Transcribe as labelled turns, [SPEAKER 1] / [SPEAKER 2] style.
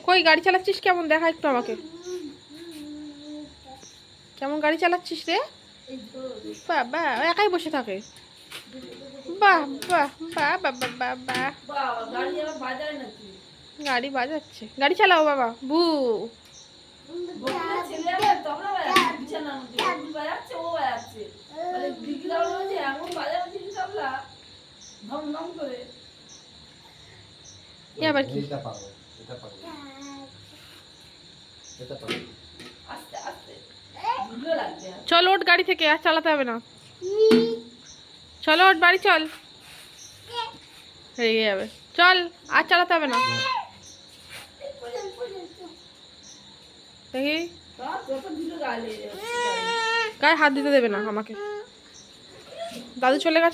[SPEAKER 1] কই গাড়ি চালাচ্ছিস কেমন দেখা একটু আমাকে, কেমন গাড়ি চালাচ্ছিস রে? বাবা একাই বসে থাকে, বাহ বাহ বাহ বাবা বাবা, গাড়ি বাজাচ্ছে, গাড়ি চালাও বাবা বু। আবার কি চল ওঠ গাড়ি থেকে, আর চালাতে হবে না, চলো ওঠ বাড়ি চল, রেগে যাবে, চল আর চালাতে হবে না। দেখি গায়ে হাত দিতে দেবে না আমাকে, দাদু চলে গেছে।